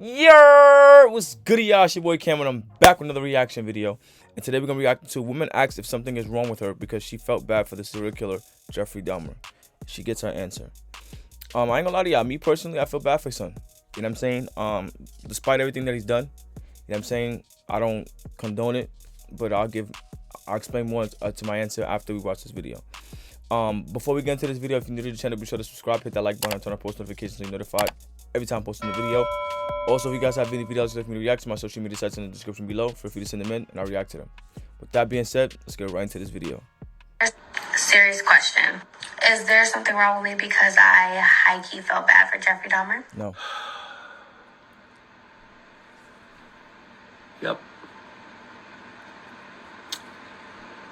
Yo, what's good, y'all? It's your boy Cameron. I'm back with another reaction video, and today we're gonna react to woman asks if something is wrong with her because she felt bad for the serial killer Jeffrey Dahmer. She gets her answer. I ain't gonna lie to y'all. Me personally, I feel bad for his son. You know what I'm saying? Despite everything that he's done, you know what I'm saying? I don't condone it, but I'll explain more to my answer after we watch this video. Before we get into this video, if you're new to the channel, be sure to subscribe, hit that like button, and turn on post notifications so you're notified every time I post a new video. Also, if you guys have any videos that me to react to, my social media sites in the description below. Feel free to send them in and I'll react to them. With that being said, let's get right into this video. Serious question. Is there something wrong with me because I high-key felt bad for Jeffrey Dahmer? No. Yep.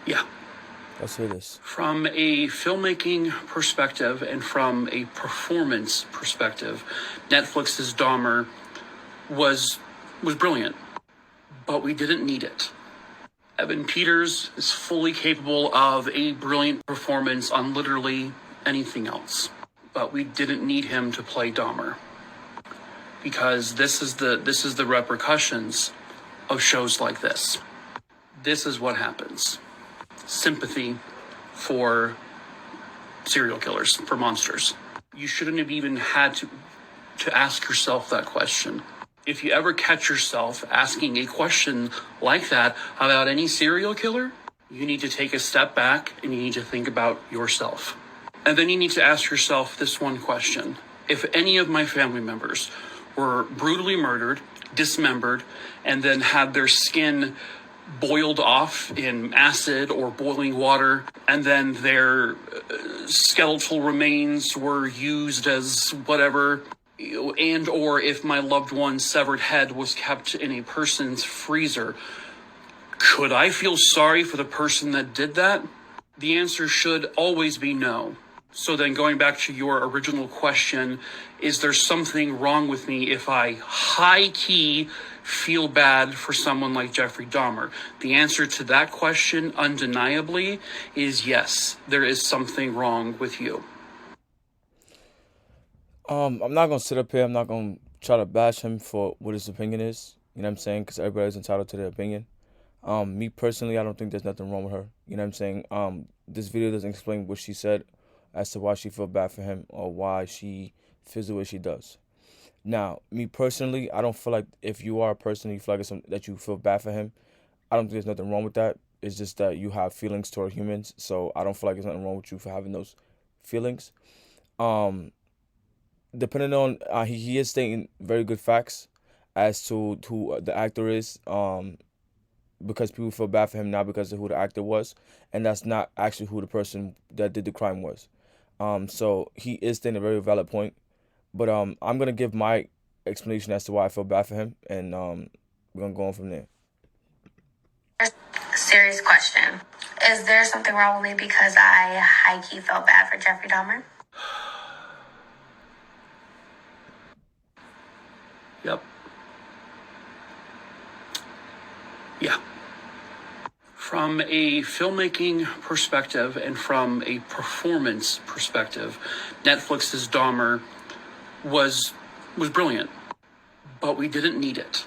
Yeah. Let's hear this. From a filmmaking perspective and from a performance perspective, Netflix's Dahmer was brilliant, but we didn't need it. Evan Peters is fully capable of a brilliant performance on literally anything else, but we didn't need him to play Dahmer because this is the repercussions of shows like this. This is what happens. Sympathy for serial killers, for monsters. You shouldn't have even had to ask yourself that question. If you ever catch yourself asking a question like that about any serial killer, you need to take a step back and you need to think about yourself. And then you need to ask yourself this one question. If any of my family members were brutally murdered, dismembered, and then had their skin boiled off in acid or boiling water, and then their skeletal remains were used as whatever, and or if my loved one's severed head was kept in a person's freezer, could I feel sorry for the person that did that? The answer should always be no. So then going back to your original question, is there something wrong with me if I high-key feel bad for someone like Jeffrey Dahmer? The answer to that question, undeniably, is yes, there is something wrong with you. I'm not gonna sit up here. I'm not gonna try to bash him for what his opinion is. You know what I'm saying? Because everybody's entitled to their opinion. Me personally, I don't think there's nothing wrong with her. You know what I'm saying? This video doesn't explain what she said as to why she felt bad for him or why she feels the way she does. Now, me personally, I don't feel like if you are a person you feel like it's something that you feel bad for him, I don't think there's nothing wrong with that. It's just that you have feelings toward humans, so I don't feel like there's nothing wrong with you for having those feelings. Depending on he is stating very good facts as to who the actor is, because people feel bad for him now because of who the actor was, and that's not actually who the person that did the crime was. So he is stating a very valid point, but I'm gonna give my explanation as to why I feel bad for him, and we're gonna go on from there. Serious question. Is there something wrong with me because I high-key felt bad for Jeffrey Dahmer? Yep. Yeah. From a filmmaking perspective and from a performance perspective, Netflix's Dahmer was brilliant, but we didn't need it.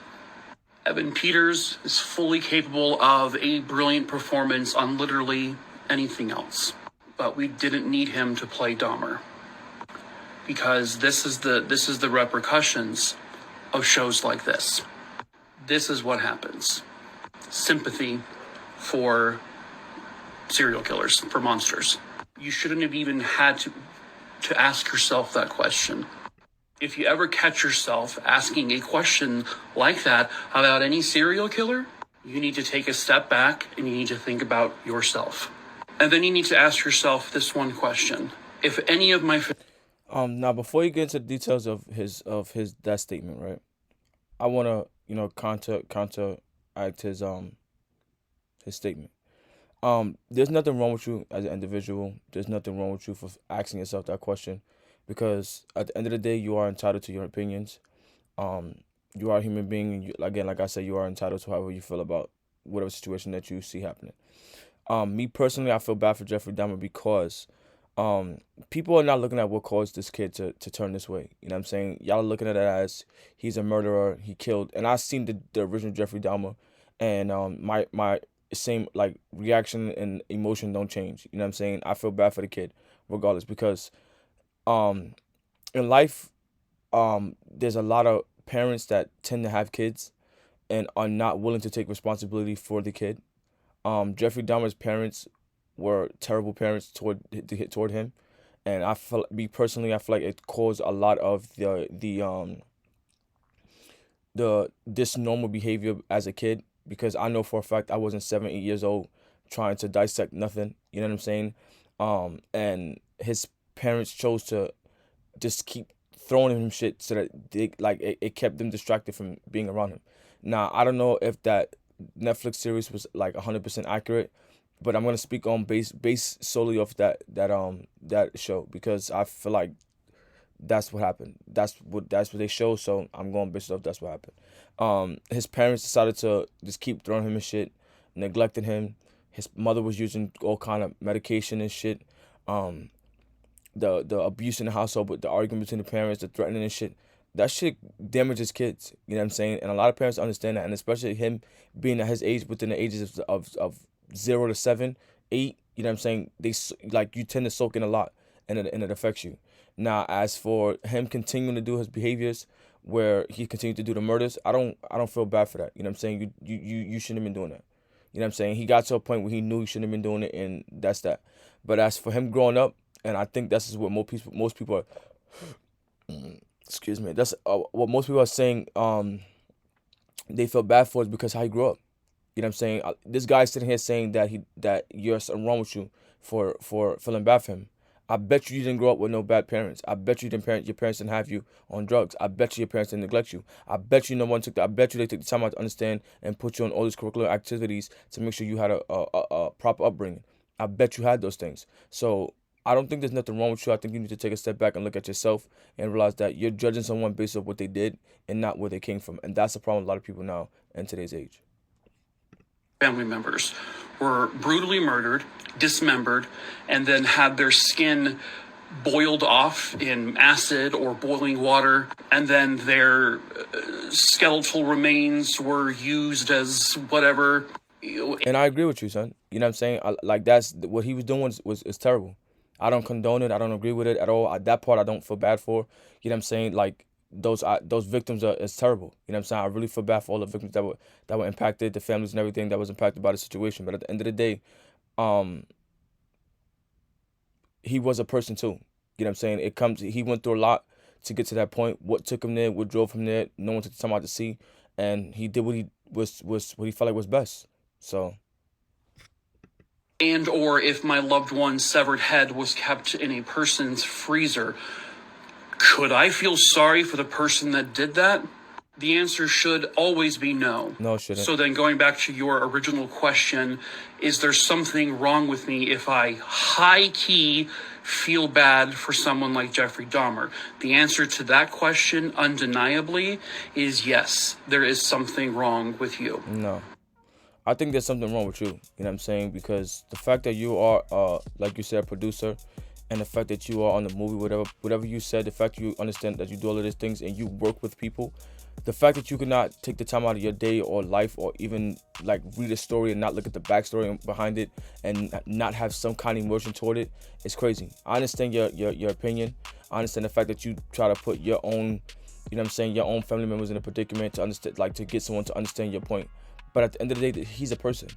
Evan Peters is fully capable of a brilliant performance on literally anything else, but we didn't need him to play Dahmer because this is the repercussions of shows like this. This is what happens. Sympathy for serial killers, for monsters. You shouldn't have even had to ask yourself that question. If you ever catch yourself asking a question like that about any serial killer, you need to take a step back and you need to think about yourself. And then you need to ask yourself this one question. If any of my Now before you get into the details of that statement, right? I wanna counteract his statement. There's nothing wrong with you as an individual. There's nothing wrong with you for asking yourself that question, because at the end of the day, you are entitled to your opinions. You are a human being, and again, like I said, you are entitled to however you feel about whatever situation that you see happening. Me personally, I feel bad for Jeffrey Dahmer because People are not looking at what caused this kid to turn this way. You know what I'm saying? Y'all are looking at it as he's a murderer, he killed. And I've seen the original Jeffrey Dahmer, and my same like reaction and emotion don't change. You know what I'm saying? I feel bad for the kid regardless, because um in life, there's a lot of parents that tend to have kids and are not willing to take responsibility for the kid. Jeffrey Dahmer's parents were terrible parents toward him, and I feel, me personally, I feel like it caused a lot of the this normal behavior as a kid, because I know for a fact I wasn't 7, 8 years old trying to dissect nothing. You know what I'm saying? And his parents chose to just keep throwing him shit so that it kept them distracted from being around him. Now I don't know if that Netflix series was like 100% accurate, but I'm gonna speak on base solely off that show, because I feel like that's what happened. That's what they show. So I'm going based off that's what happened. His parents decided to just keep throwing him in shit, neglecting him. His mother was using all kind of medication and shit. Um, the abuse in the household, with the argument between the parents, the threatening and shit. That shit damages kids. You know what I'm saying? And a lot of parents understand that, and especially him being at his age, within the ages of 0 to 7, 8. You know what I'm saying? Like, you tend to soak in a lot, and it affects you. Now, as for him continuing to do his behaviors, where he continued to do the murders, I don't feel bad for that. You know what I'm saying? You shouldn't have been doing that. You know what I'm saying? He got to a point where he knew he shouldn't have been doing it, and that's that. But as for him growing up, and I think that's what most people are. Excuse me. That's what most people are saying. They feel bad for is because how he grew up. You know what I'm saying? This guy sitting here saying that you're something wrong with you for feeling bad for him. I bet you didn't grow up with no bad parents. I bet you your parents didn't have you on drugs. I bet you your parents didn't neglect you. I bet you no one took I bet you they took the time out to understand and put you on all these curricular activities to make sure you had a proper upbringing. I bet you had those things. So I don't think there's nothing wrong with you. I think you need to take a step back and look at yourself and realize that you're judging someone based on what they did and not where they came from. And that's the problem with a lot of people now in today's age. Family members were brutally murdered, dismembered, and then had their skin boiled off in acid or boiling water, and then their skeletal remains were used as whatever. And I agree with you, son. You know what I'm saying? Like, that's what he was doing was is terrible. I don't condone it. I don't agree with it at all. That part I don't feel bad for. You know what I'm saying? Like, those victims is terrible. You know what I'm saying? I really feel bad for all the victims that were impacted, the families and everything that was impacted by the situation. But at the end of the day, um, he was a person too. You know what I'm saying? He went through a lot to get to that point. What took him there? What drove him there? No one took the time out to see, and he did what he what he felt like was best. So. And or if my loved one's severed head was kept in a person's freezer, could I feel sorry for the person that did that? The answer should always be no. No, it shouldn't. So then going back to your original question, is there something wrong with me if I high-key feel bad for someone like Jeffrey Dahmer? The answer to that question, undeniably, is yes, there is something wrong with you. No. I think there's something wrong with you. You know what I'm saying? Because the fact that you are, like you said, a producer, and the fact that you are on the movie, whatever you said, the fact you understand that you do all of these things and you work with people, the fact that you could not take the time out of your day or life or even like read a story and not look at the backstory behind it and not have some kind of emotion toward it is crazy. I understand your opinion. I understand the fact that you try to put your own, you know what I'm saying, your own family members in a predicament to understand, like to get someone to understand your point. But at the end of the day, he's a person,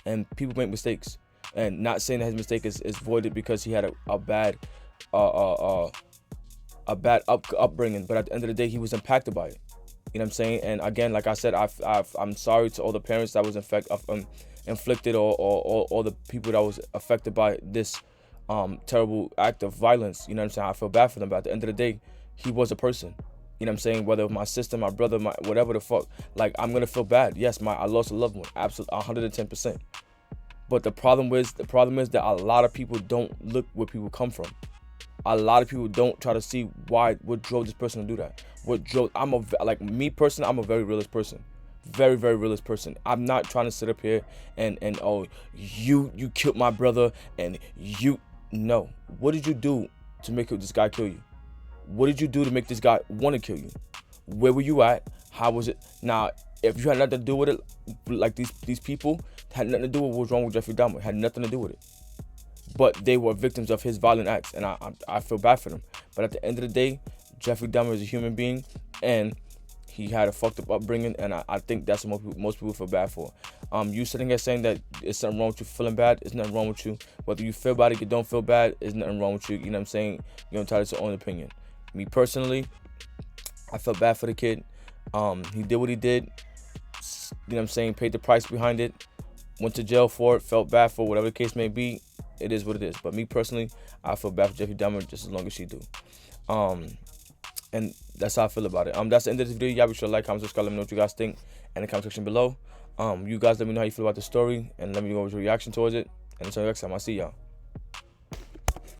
and people make mistakes. And not saying that his mistake is voided because he had a bad upbringing. But at the end of the day, he was impacted by it. You know what I'm saying? And again, like I said, I'm sorry to all the parents that was inflicted or the people that was affected by this terrible act of violence. You know what I'm saying? I feel bad for them. But at the end of the day, he was a person. You know what I'm saying? Whether my sister, my brother, my whatever the fuck, like, I'm gonna feel bad. Yes, I lost a loved one, absolutely 110%. But the problem is that a lot of people don't look where people come from. A lot of people don't try to see what drove this person to do that. Me personally, I'm a very realist person. Very, very realist person. I'm not trying to sit up here and oh, you killed my brother and you. No. What did you do to make this guy kill you? What did you do to make this guy want to kill you? Where were you at? How was it? Now, if you had nothing to do with it, like these people had nothing to do with what was wrong with Jeffrey Dahmer, had nothing to do with it. But they were victims of his violent acts, and I feel bad for them. But at the end of the day, Jeffrey Dahmer is a human being, and he had a fucked up upbringing, and I think that's what most people feel bad for. You sitting here saying that it's something wrong with you feeling bad, it's nothing wrong with you. Whether you feel bad or you don't feel bad, there's nothing wrong with you. You know what I'm saying? You're entitled to your own opinion. Me personally, I felt bad for the kid. He did what he did. You know what I'm saying? Paid the price behind it. Went to jail for it. Felt bad for whatever the case may be. It is what it is. But me personally, I feel bad for Jeffrey Dahmer just as long as she do. And that's how I feel about it. That's the end of this video. Y'all be sure to like, comment, subscribe. Let me know what you guys think in the comment section below. You guys let me know how you feel about the story, and let me know your reaction towards it. And until next time, I'll see y'all.